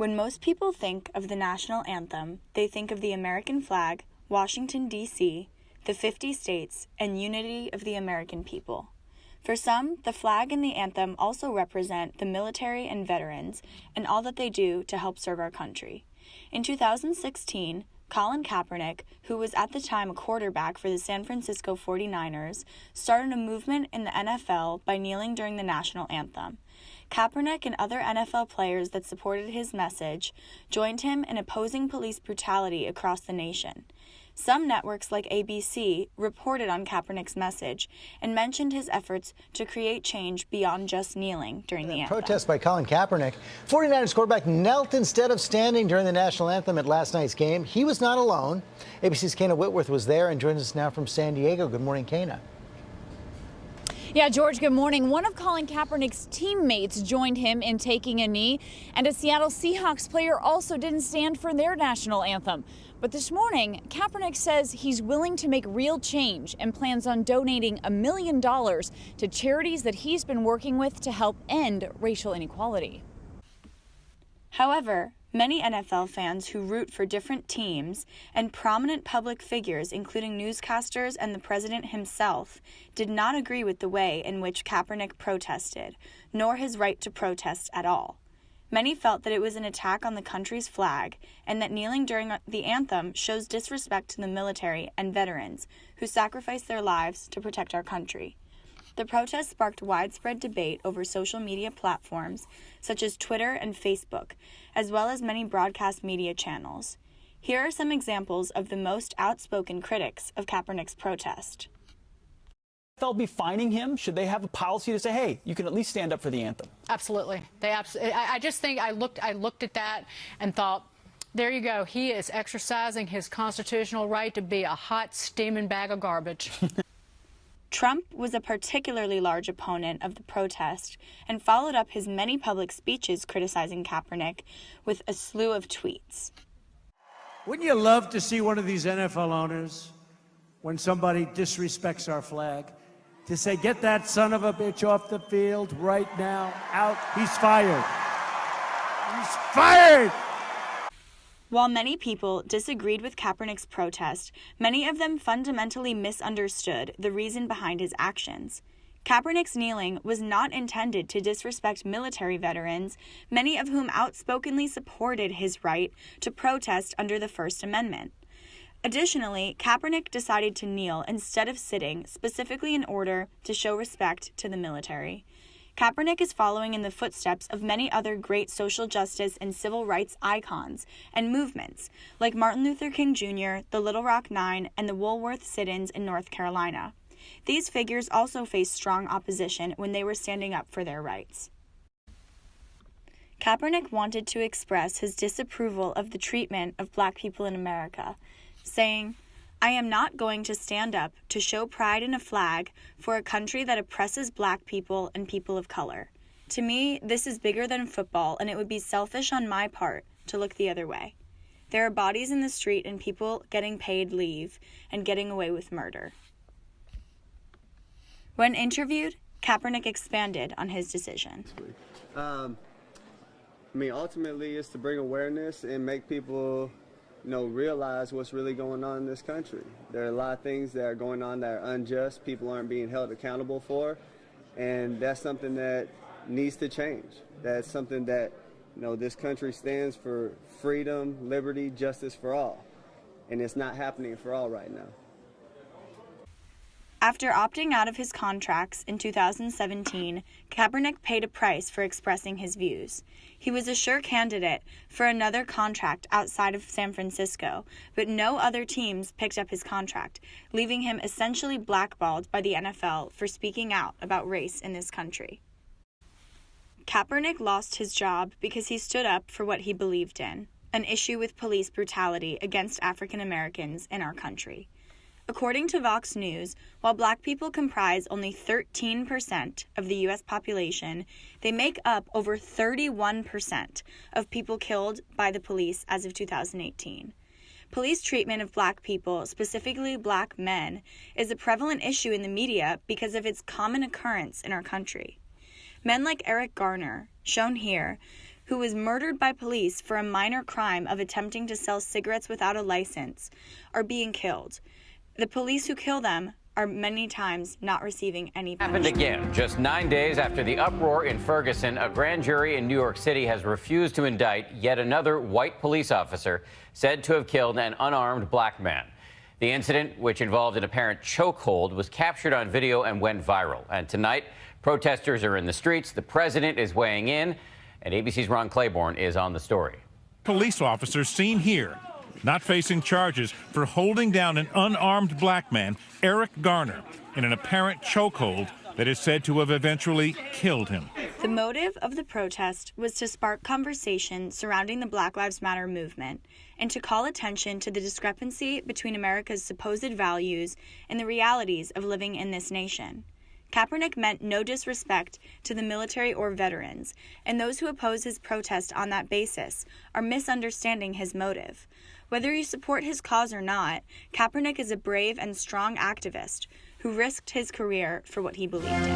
When most people think of the national anthem, they think of the American flag, Washington, D.C., the 50 states, and unity of the American people. For some, the flag and the anthem also represent the military and veterans and all that they do to help serve our country. In 2016, Colin Kaepernick, who was at the time a quarterback for the San Francisco 49ers, started a movement in the NFL by kneeling during the national anthem. Kaepernick and other NFL players that supported his message joined him in opposing police brutality across the nation. Some networks like ABC reported on Kaepernick's message and mentioned his efforts to create change beyond just kneeling during the anthem. Protest by Colin Kaepernick. 49ers quarterback knelt instead of standing during the national anthem at last night's game. He was not alone. ABC's Kana Whitworth was there and joins us now from San Diego. Good morning, Kana. Yeah, George, good morning. One of Colin Kaepernick's teammates joined him in taking a knee, and a Seattle Seahawks player also didn't stand for their national anthem. But this morning, Kaepernick says he's willing to make real change and plans on donating $1 million to charities that he's been working with to help end racial inequality. However, many NFL fans who root for different teams and prominent public figures, including newscasters and the president himself, did not agree with the way in which Kaepernick protested, nor his right to protest at all. Many felt that it was an attack on the country's flag and that kneeling during the anthem shows disrespect to the military and veterans who sacrificed their lives to protect our country. The protest sparked widespread debate over social media platforms such as Twitter and Facebook, as well as many broadcast media channels. Here are some examples of the most outspoken critics of Kaepernick's protest. They'll be fining him. Should they have a policy to say, hey, you can at least stand up for the anthem? Absolutely. I just think I looked at that and thought, there you go. He is exercising his constitutional right to be a hot, steaming bag of garbage. Trump was a particularly large opponent of the protest and followed up his many public speeches criticizing Kaepernick with a slew of tweets. Wouldn't you love to see one of these NFL owners, when somebody disrespects our flag, to say, get that son of a bitch off the field right now, out, he's fired. He's fired! While many people disagreed with Kaepernick's protest, many of them fundamentally misunderstood the reason behind his actions. Kaepernick's kneeling was not intended to disrespect military veterans, many of whom outspokenly supported his right to protest under the First Amendment. Additionally, Kaepernick decided to kneel instead of sitting, specifically in order to show respect to the military. Kaepernick is following in the footsteps of many other great social justice and civil rights icons and movements, like Martin Luther King Jr., the Little Rock Nine, and the Woolworth sit-ins in North Carolina. These figures also faced strong opposition when they were standing up for their rights. Kaepernick wanted to express his disapproval of the treatment of Black people in America, saying, I am not going to stand up to show pride in a flag for a country that oppresses Black people and people of color. To me, this is bigger than football, and it would be selfish on my part to look the other way. There are bodies in the street and people getting paid leave and getting away with murder. When interviewed, Kaepernick expanded on his decision. Ultimately, it's to bring awareness and make people realize what's really going on in this country. There are a lot of things that are going on that are unjust, people aren't being held accountable for, and that's something that needs to change. That's something that, this country stands for freedom, liberty, justice for all, and it's not happening for all right now. After opting out of his contracts in 2017, Kaepernick paid a price for expressing his views. He was a sure candidate for another contract outside of San Francisco, but no other teams picked up his contract, leaving him essentially blackballed by the NFL for speaking out about race in this country. Kaepernick lost his job because he stood up for what he believed in, an issue with police brutality against African Americans in our country. According to Vox News, while Black people comprise only 13% of the U.S. population, they make up over 31% of people killed by the police as of 2018. Police treatment of Black people, specifically Black men, is a prevalent issue in the media because of its common occurrence in our country. Men like Eric Garner, shown here, who was murdered by police for a minor crime of attempting to sell cigarettes without a license, are being killed. The police who kill them are many times not receiving any punishment. Happened again. Just 9 days after the uproar in Ferguson, a grand jury in New York City has refused to indict yet another white police officer said to have killed an unarmed black man. The incident, which involved an apparent chokehold, was captured on video and went viral. And tonight, protesters are in the streets. The president is weighing in, and ABC's Ron Claiborne is on the story. Police officers seen here, not facing charges for holding down an unarmed black man, Eric Garner, in an apparent chokehold that is said to have eventually killed him. The motive of the protest was to spark conversation surrounding the Black Lives Matter movement and to call attention to the discrepancy between America's supposed values and the realities of living in this nation. Kaepernick meant no disrespect to the military or veterans, and those who oppose his protest on that basis are misunderstanding his motive. Whether you support his cause or not, Kaepernick is a brave and strong activist who risked his career for what he believed in.